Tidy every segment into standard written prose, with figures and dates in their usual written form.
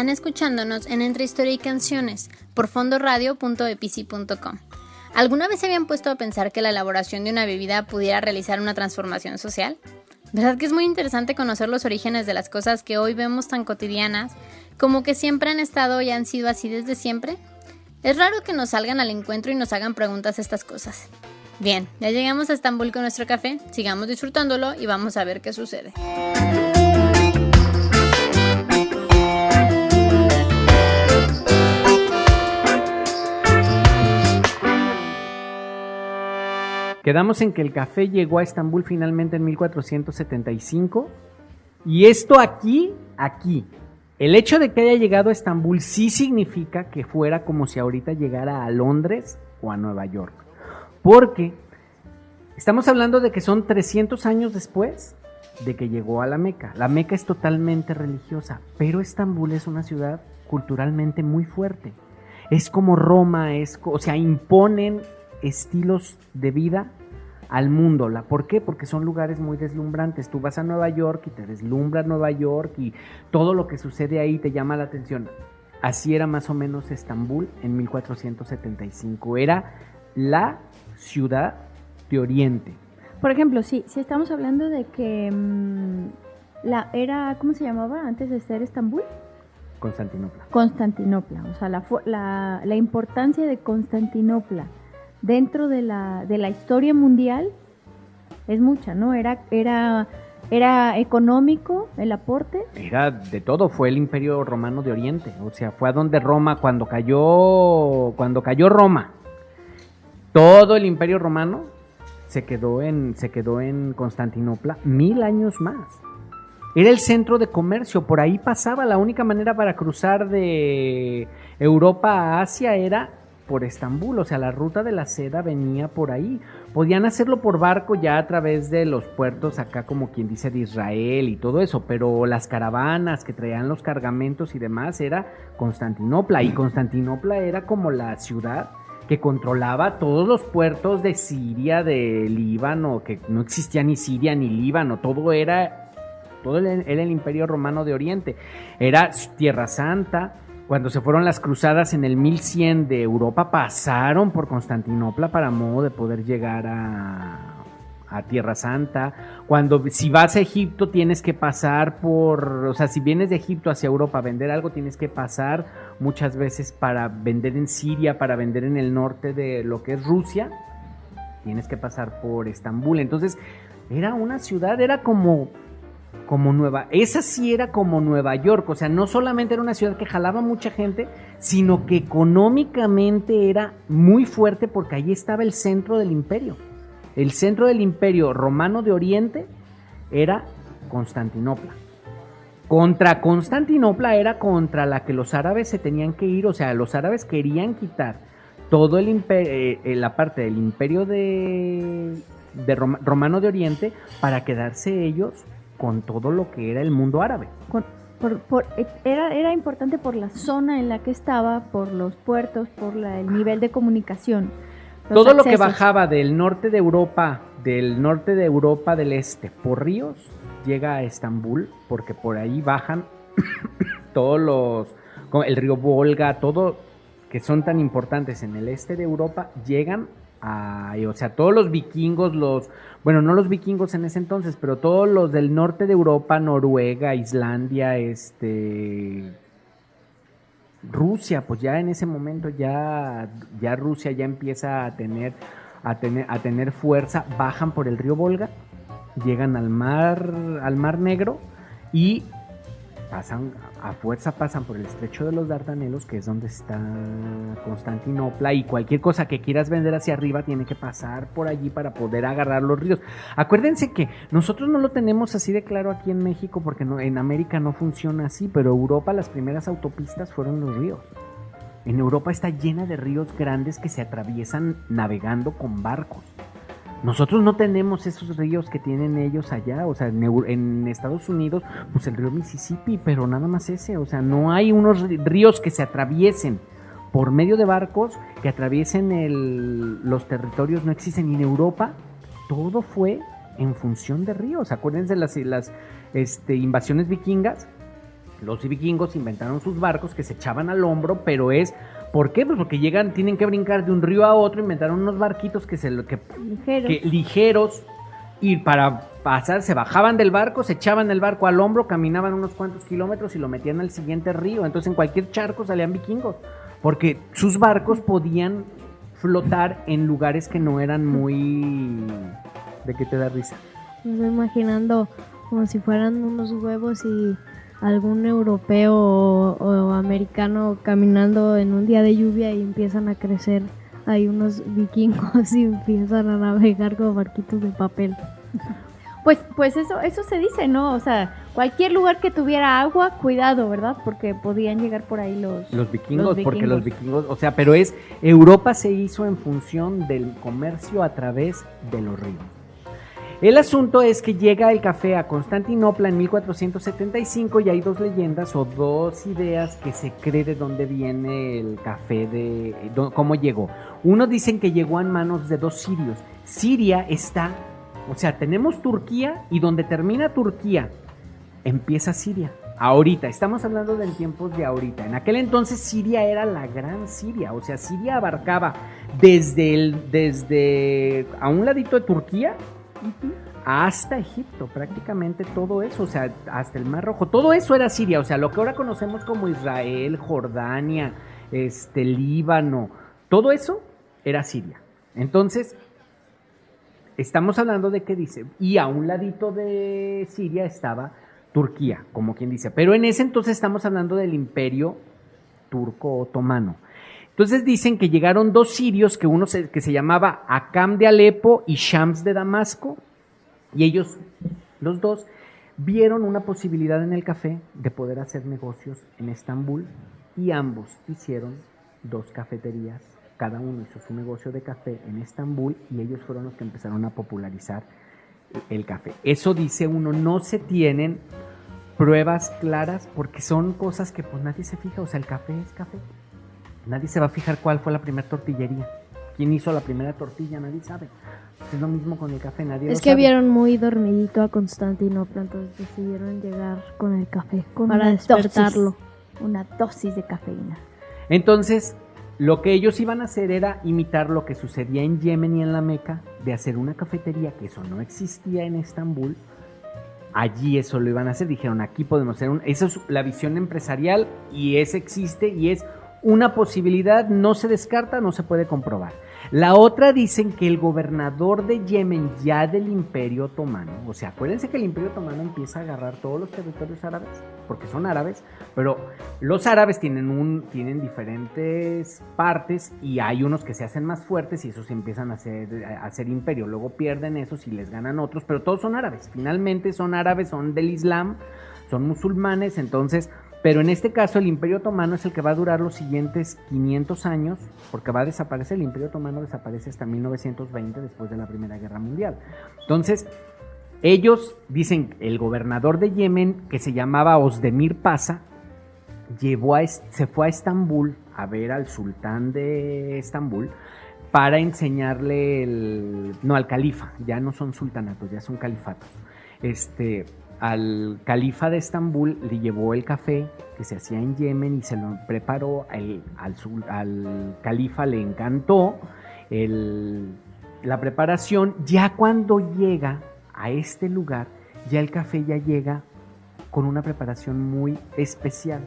Están escuchándonos en Entre Historia y Canciones por fondoradio.epici.com. ¿Alguna vez se habían puesto a pensar que la elaboración de una bebida pudiera realizar una transformación social? ¿Verdad que es muy interesante conocer los orígenes de las cosas que hoy vemos tan cotidianas, como que siempre han estado y han sido así desde siempre? Es raro que nos salgan al encuentro y nos hagan preguntas estas cosas. Bien, ya llegamos a Estambul con nuestro café, sigamos disfrutándolo y vamos a ver qué sucede. Quedamos en que el café llegó a Estambul finalmente en 1475 y esto aquí, el hecho de que haya llegado a Estambul sí significa que fuera como si ahorita llegara a Londres o a Nueva York, porque estamos hablando de que son 300 años después de que llegó a la Meca. La Meca es totalmente religiosa, pero Estambul es una ciudad culturalmente muy fuerte. Es como Roma, imponen estilos de vida al mundo. ¿Por qué? Porque son lugares muy deslumbrantes. Tú vas a Nueva York y te deslumbra Nueva York y todo lo que sucede ahí te llama la atención. Así era más o menos Estambul en 1475. Era la ciudad de Oriente. Por ejemplo, si estamos hablando de que ¿cómo se llamaba antes de ser Estambul? Constantinopla. O sea, la importancia de Constantinopla dentro de la historia mundial es mucha, ¿no? Era económico el aporte. Era de todo, fue el Imperio Romano de Oriente, o sea, fue a donde Roma, cuando cayó Roma, todo el Imperio Romano se quedó en Constantinopla 1000 años más. Era el centro de comercio, por ahí pasaba, la única manera para cruzar de Europa a Asia era por Estambul, o sea, la ruta de la seda venía por ahí. Podían hacerlo por barco ya a través de los puertos acá, como quien dice, de Israel y todo eso, pero las caravanas que traían los cargamentos y demás era Constantinopla, y Constantinopla era como la ciudad que controlaba todos los puertos de Siria, de Líbano, que no existía ni Siria ni Líbano, todo era el Imperio Romano de Oriente, era Tierra Santa. Cuando se fueron las cruzadas en el 1100 de Europa, pasaron por Constantinopla para modo de poder llegar a Tierra Santa. Si vas a Egipto tienes que pasar si vienes de Egipto hacia Europa a vender algo, tienes que pasar muchas veces para vender en Siria, para vender en el norte de lo que es Rusia, tienes que pasar por Estambul. Entonces era una ciudad, era como esa sí era como Nueva York, o sea, no solamente era una ciudad que jalaba mucha gente, sino que económicamente era muy fuerte porque allí estaba el centro del imperio. El centro del Imperio Romano de Oriente era Constantinopla. Contra Constantinopla era contra la que los árabes se tenían que ir, o sea, los árabes querían quitar todo el imperio, la parte del imperio de Romano de Oriente para quedarse ellos con todo lo que era el mundo árabe. Era importante por la zona en la que estaba, por los puertos, por el nivel de comunicación. Todo lo que bajaba del norte de Europa del este por ríos, llega a Estambul, porque por ahí bajan todos el río Volga, todo que son tan importantes en el este de Europa, llegan o sea, todos los vikingos, no los vikingos en ese entonces, pero todos los del norte de Europa, Noruega, Islandia, Rusia, pues ya en ese momento ya Rusia ya empieza a tener fuerza, bajan por el río Volga, llegan al mar Negro y pasan por el estrecho de los Dardanelos, que es donde está Constantinopla, y cualquier cosa que quieras vender hacia arriba tiene que pasar por allí para poder agarrar los ríos. Acuérdense que nosotros no lo tenemos así de claro aquí en México, porque en América no funciona así, pero Europa, las primeras autopistas fueron los ríos. En Europa está llena de ríos grandes que se atraviesan navegando con barcos. Nosotros no tenemos esos ríos que tienen ellos allá, o sea, en Estados Unidos, pues el río Mississippi, pero nada más ese, o sea, no hay unos ríos que se atraviesen por medio de barcos, que atraviesen los territorios, no existen. Y en Europa todo fue en función de ríos. Acuérdense las invasiones vikingas, Los vikingos inventaron sus barcos que se echaban al hombro, pero ¿por qué? Pues porque tienen que brincar de un río a otro, inventaron unos barquitos ligeros, y para pasar se bajaban del barco, se echaban el barco al hombro, caminaban unos cuantos kilómetros y lo metían al siguiente río. Entonces en cualquier charco salían vikingos, porque sus barcos podían flotar en lugares que no eran muy... ¿De qué te da risa? Me estoy imaginando como si fueran unos huevos y algún europeo o americano caminando en un día de lluvia y empiezan a crecer ahí unos vikingos y empiezan a navegar con barquitos de papel. Pues eso se dice, ¿no? O sea, cualquier lugar que tuviera agua, cuidado, ¿verdad? Porque podían llegar por ahí los vikingos, porque los vikingos, o sea, pero Europa se hizo en función del comercio a través de los ríos. El asunto es que llega el café a Constantinopla en 1475 y hay dos leyendas o dos ideas que se cree de dónde viene el café, cómo llegó. Unos dicen que llegó en manos de dos sirios. Siria está, o sea, tenemos Turquía y donde termina Turquía empieza Siria. Ahorita, estamos hablando de tiempos de ahorita. En aquel entonces Siria era la gran Siria, o sea, Siria abarcaba desde a un ladito de Turquía hasta Egipto, prácticamente todo eso, o sea, hasta el Mar Rojo, todo eso era Siria, o sea, lo que ahora conocemos como Israel, Jordania, Líbano, todo eso era Siria. Entonces, estamos hablando de qué dice, y a un ladito de Siria estaba Turquía, como quien dice, pero en ese entonces estamos hablando del Imperio Turco Otomano. Entonces dicen que llegaron dos sirios, que uno que se llamaba Akam de Alepo y Shams de Damasco, y ellos, los dos, vieron una posibilidad en el café de poder hacer negocios en Estambul, y ambos hicieron dos cafeterías, cada uno hizo su negocio de café en Estambul, y ellos fueron los que empezaron a popularizar el café. Eso dice uno, no se tienen pruebas claras, porque son cosas que pues nadie se fija, o sea, el café es café. Nadie se va a fijar cuál fue la primera tortillería. ¿Quién hizo la primera tortilla? Nadie sabe. Pues es lo mismo con el café, nadie lo sabe. Es que vieron muy dormidito a Constantinopla, entonces decidieron llegar con el café para despertarlo. Una dosis de cafeína. Entonces, lo que ellos iban a hacer era imitar lo que sucedía en Yemen y en la Meca, de hacer una cafetería, que eso no existía en Estambul. Allí eso lo iban a hacer. Dijeron, aquí podemos hacer esa es la visión empresarial, y existe, y es una posibilidad, no se descarta, no se puede comprobar. La otra, dicen que el gobernador de Yemen, ya del Imperio Otomano, o sea, acuérdense que el Imperio Otomano empieza a agarrar todos los territorios árabes, porque son árabes, pero los árabes tienen diferentes partes, y hay unos que se hacen más fuertes y esos empiezan a hacer imperio, luego pierden esos y les ganan otros, pero todos son árabes, finalmente son árabes, son del Islam, son musulmanes, entonces... Pero en este caso el Imperio Otomano es el que va a durar los siguientes 500 años, porque va a desaparecer, el Imperio Otomano desaparece hasta 1920, después de la Primera Guerra Mundial. Entonces, ellos dicen, el gobernador de Yemen, que se llamaba Ozdemir Pasha, se fue a Estambul a ver al sultán de Estambul para enseñarle al califa, ya no son sultanatos, ya son califatos. Al califa de Estambul le llevó el café que se hacía en Yemen y se lo preparó. Al califa le encantó la preparación. Ya cuando llega a este lugar, ya el café ya llega con una preparación muy especial.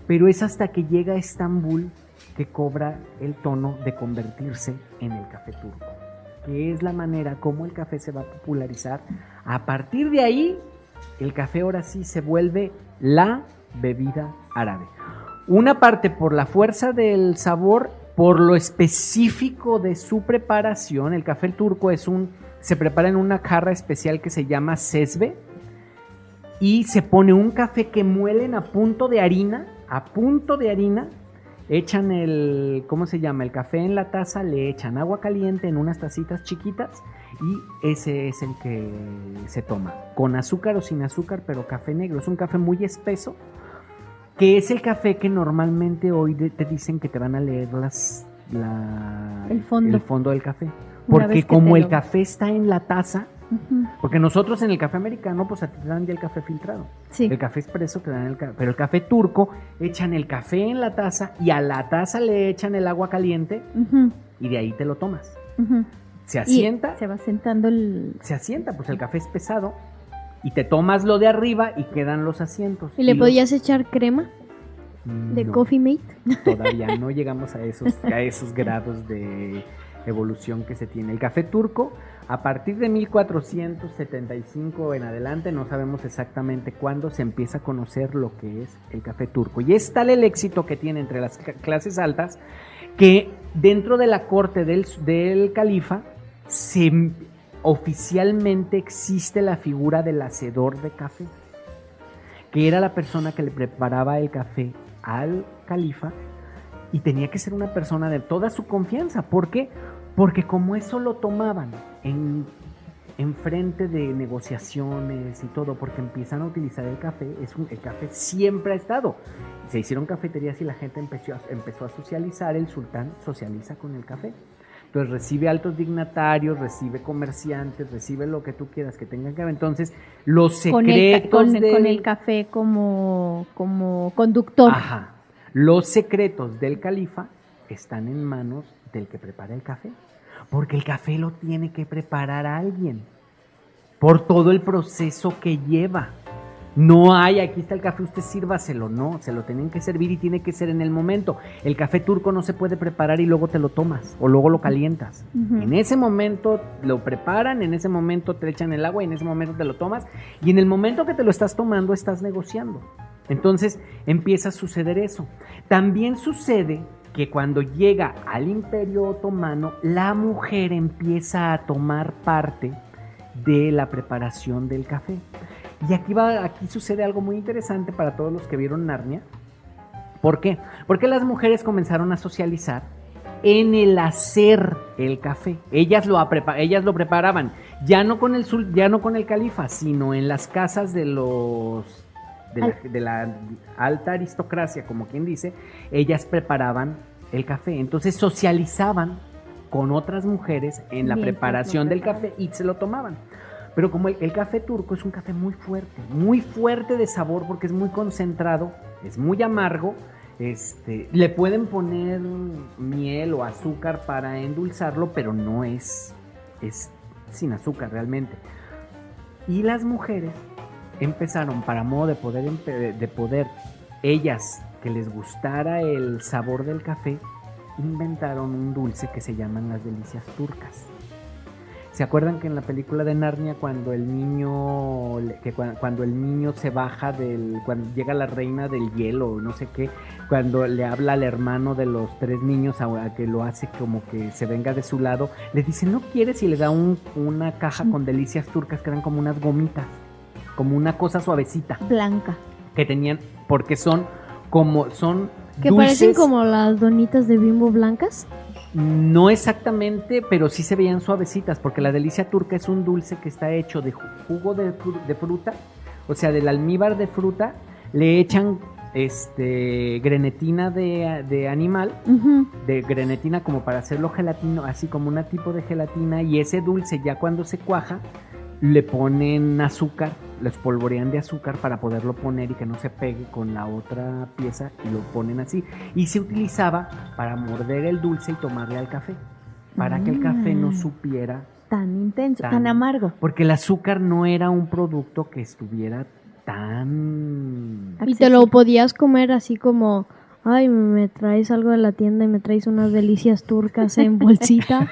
Pero es hasta que llega a Estambul que cobra el tono de convertirse en el café turco, que es la manera como el café se va a popularizar. A partir de ahí, el café ahora sí se vuelve la bebida árabe. Una parte por la fuerza del sabor, por lo específico de su preparación. El café turco se prepara en una jarra especial que se llama sesbe, y se pone un café que muelen a punto de harina, echan el café en la taza, le echan agua caliente en unas tacitas chiquitas, y ese es el que se toma, con azúcar o sin azúcar, pero café negro. Es un café muy espeso, que es el café que normalmente hoy te dicen que te van a leer el fondo del café. Porque como el café está en la taza, Ujú. Porque nosotros en el café americano, pues a ti te dan ya el café filtrado. Sí. El café expreso te dan pero el café turco echan el café en la taza y a la taza le echan el agua caliente Ujú, y de ahí te lo tomas. ujú. Se Y asienta, se va sentando el... se asienta, pues el café es pesado y te tomas lo de arriba y quedan los asientos. ¿Y le los- podías echar crema de No, Coffee Mate? todavía no llegamos a esos grados de evolución que se tiene. El café turco, a partir de 1475 en adelante, no sabemos exactamente cuándo se empieza a conocer lo que es el café turco. Y es tal el éxito que tiene entre las clases altas que dentro de la corte del califa oficialmente existe la figura del hacedor de café, que era la persona que le preparaba el café al califa y tenía que ser una persona de toda su confianza. ¿Por qué? Porque como eso lo tomaban en frente de negociaciones y todo, porque empiezan a utilizar el café, el café siempre ha estado. Se hicieron cafeterías y la gente empezó a socializar, el sultán socializa con el café. Entonces recibe altos dignatarios, recibe comerciantes, recibe lo que tú quieras que tengan que ver. Entonces, los secretos con el café como conductor. Ajá. Los secretos del califa están en manos del que prepara el café. Porque el café lo tiene que preparar alguien. Por todo el proceso que lleva. No hay, aquí está el café, usted sírvaselo. No, se lo tienen que servir y tiene que ser en el momento. El café turco no se puede preparar y luego te lo tomas o luego lo calientas. Ujú. En ese momento lo preparan, en ese momento te echan el agua y en ese momento te lo tomas. Y en el momento que te lo estás tomando estás negociando. Entonces empieza a suceder eso. También sucede que cuando llega al Imperio Otomano, la mujer empieza a tomar parte de la preparación del café. Y aquí sucede algo muy interesante para todos los que vieron Narnia. ¿Por qué? Porque las mujeres comenzaron a socializar en el hacer el café. Ellas lo preparaban, ya no con el califa, sino en las casas de la alta aristocracia, como quien dice. Ellas preparaban el café, entonces socializaban con otras mujeres en la preparación del café y se lo tomaban. Pero como el café turco es un café muy fuerte de sabor porque es muy concentrado, es muy amargo, le pueden poner miel o azúcar para endulzarlo, pero no es sin azúcar realmente. Y las mujeres empezaron, para modo de poder ellas que les gustara el sabor del café, inventaron un dulce que se llaman las delicias turcas. ¿Se acuerdan que en la película de Narnia cuando el niño se baja cuando llega la reina del hielo, no sé qué, cuando le habla al hermano de los 3 niños a que lo hace como que se venga de su lado, le dice, ¿no quieres? Y le da una caja con delicias turcas que eran como unas gomitas, como una cosa suavecita. Blanca. Que tenían, porque son Que dulces, parecen como las donitas de Bimbo blancas. no exactamente, pero sí se veían suavecitas, porque la delicia turca es un dulce que está hecho de jugo de fruta, o sea, del almíbar de fruta, le echan grenetina de animal, Ujú. de grenetina como para hacerlo gelatino, así como un tipo de gelatina, y ese dulce ya cuando se cuaja, le ponen azúcar, lo espolvorean de azúcar para poderlo poner y que no se pegue con la otra pieza y lo ponen así. Y se utilizaba para morder el dulce y tomarle al café, para que el café no supiera Tan intenso, tan amargo. porque el azúcar no era un producto que estuviera tan... Y te lo podías comer así como, ay, me traes algo de la tienda y me traes unas delicias turcas en bolsita.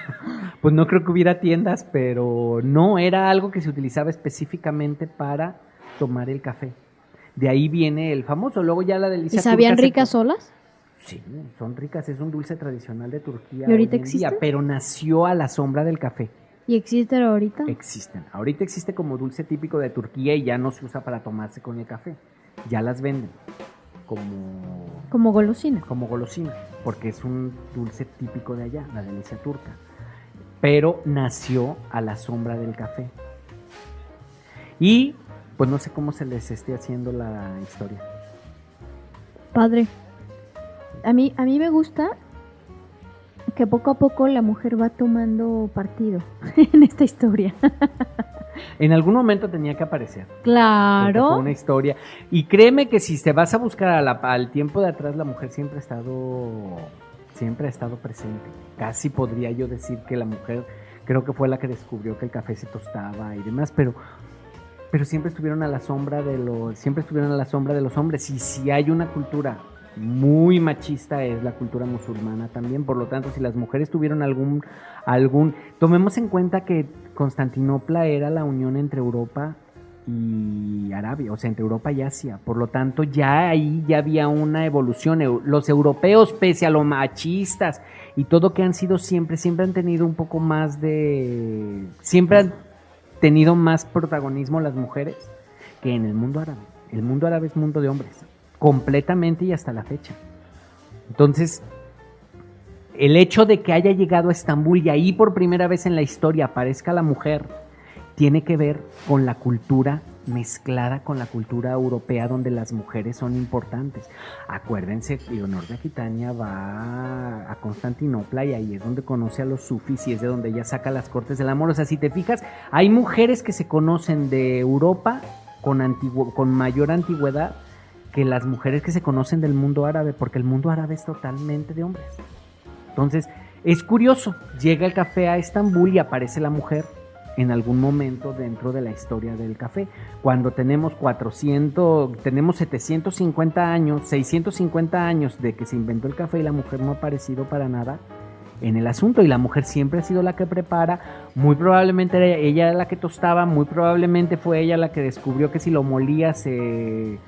Pues no creo que hubiera tiendas, pero no, era algo que se utilizaba específicamente para tomar el café. De ahí viene el famoso, luego ya la delicia ¿Y sabían turca ricas solas? Sí, son ricas, es un dulce tradicional de Turquía. ¿Y ahorita hoy en día, existe? pero nació a la sombra del café. ¿Y existe ahorita? Existen. Ahorita existe como dulce típico de Turquía y ya no se usa para tomarse con el café. Ya las venden Como golosina. como golosina, porque es un dulce típico de allá, la delicia turca. Pero nació a la sombra del café. Y pues no sé cómo se les esté haciendo la historia. Padre. A mí me gusta que poco a poco la mujer va tomando partido en esta historia. En algún momento tenía que aparecer. Porque Claro. fue una historia. Y créeme que si te vas a buscar al tiempo de atrás, la mujer siempre ha estado presente. Casi podría yo decir que la mujer creo que fue la que descubrió que el café se tostaba y demás, pero siempre estuvieron a la sombra de los hombres. Y si hay una cultura muy machista, es la cultura musulmana también. Por lo tanto, si las mujeres tuvieron algún tomemos en cuenta que Constantinopla era la unión entre Europa y Arabia, o sea, entre Europa y Asia. Por lo tanto, ya ahí ya había una evolución. Los europeos, pese a lo machistas y todo que han sido siempre han tenido un poco más siempre han tenido más protagonismo las mujeres que en el mundo árabe. El mundo árabe es mundo de hombres, completamente, y hasta la fecha. Entonces, el hecho de que haya llegado a Estambul y ahí por primera vez en la historia aparezca la mujer, tiene que ver con la cultura mezclada con la cultura europea, donde las mujeres son importantes. Acuérdense, Leonor de Aquitania va a Constantinopla y ahí es donde conoce a los sufis y es de donde ella saca las cortes del amor. O sea, si te fijas, hay mujeres que se conocen de Europa con mayor antigüedad que las mujeres que se conocen del mundo árabe, porque el mundo árabe es totalmente de hombres. Entonces, es curioso, llega el café a Estambul y aparece la mujer en algún momento dentro de la historia del café. Cuando tenemos 750 años, 650 años de que se inventó el café y la mujer no ha aparecido para nada en el asunto, y la mujer siempre ha sido la que prepara. Muy probablemente ella era la que tostaba, muy probablemente fue ella la que descubrió que si lo molía se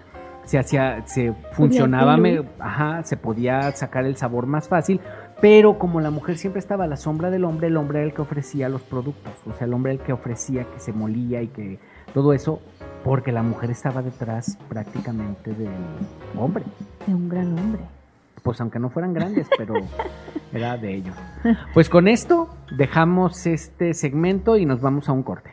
funcionaba, se podía sacar el sabor más fácil. Pero como la mujer siempre estaba a la sombra del hombre, el hombre era el que ofrecía los productos, o sea, el hombre era el que ofrecía que se molía y que todo eso, porque la mujer estaba detrás prácticamente del hombre. De un gran hombre. Pues aunque no fueran grandes, pero era de ellos. Pues con esto dejamos este segmento y nos vamos a un corte.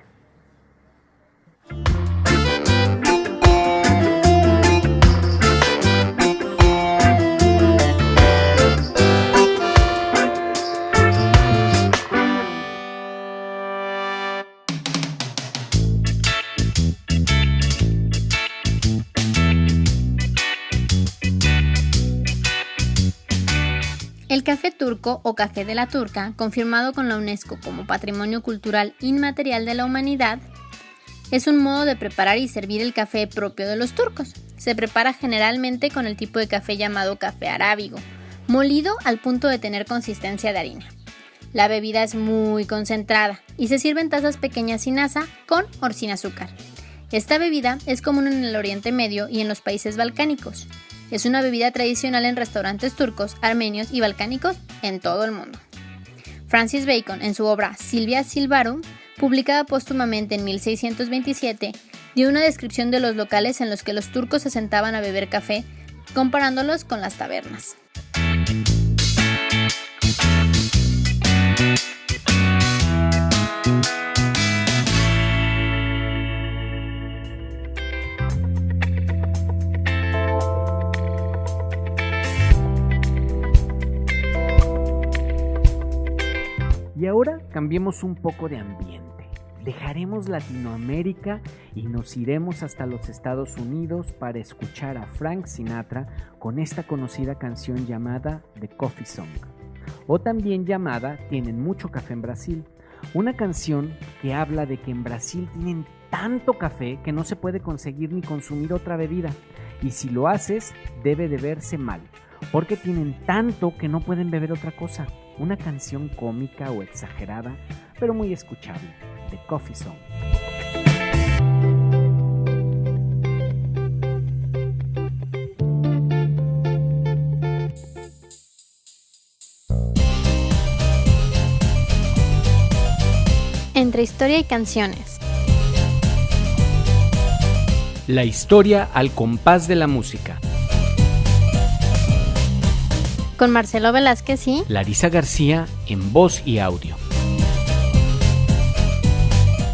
El café turco o café de la turca, confirmado con la UNESCO como Patrimonio Cultural Inmaterial de la Humanidad, es un modo de preparar y servir el café propio de los turcos. Se prepara generalmente con el tipo de café llamado café arábigo, molido al punto de tener consistencia de harina. La bebida es muy concentrada y se sirve en tazas pequeñas sin asa, con o sin azúcar. Esta bebida es común en el Oriente Medio y en los países balcánicos. Es una bebida tradicional en restaurantes turcos, armenios y balcánicos en todo el mundo. Francis Bacon, en su obra Sylvia Sylvarum, publicada póstumamente en 1627, dio una descripción de los locales en los que los turcos se sentaban a beber café, comparándolos con las tabernas. Y ahora cambiemos un poco de ambiente. Dejaremos Latinoamérica y nos iremos hasta los Estados Unidos para escuchar a Frank Sinatra con esta conocida canción llamada The Coffee Song, o también llamada Tienen mucho café en Brasil. Una canción que habla de que en Brasil tienen tanto café que no se puede conseguir ni consumir otra bebida, y si lo haces debe de verse mal, porque tienen tanto que no pueden beber otra cosa. Una canción cómica o exagerada, pero muy escuchable, The Coffee Song. Entre historia y canciones. La historia al compás de la música. Con Marcelo Velázquez y Larisa García en voz y audio.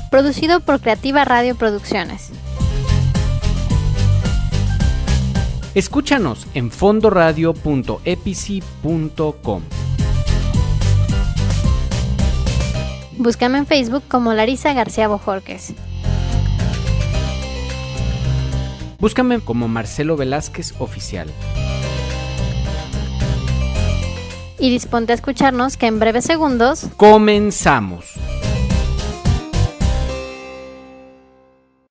Producido por Creativa Radio Producciones. Escúchanos en fondoradio.epici.com. Búscame en Facebook como Larisa García Bojorquez. Búscame como Marcelo Velázquez Oficial. Y disponte a escucharnos que en breves segundos ¡comenzamos!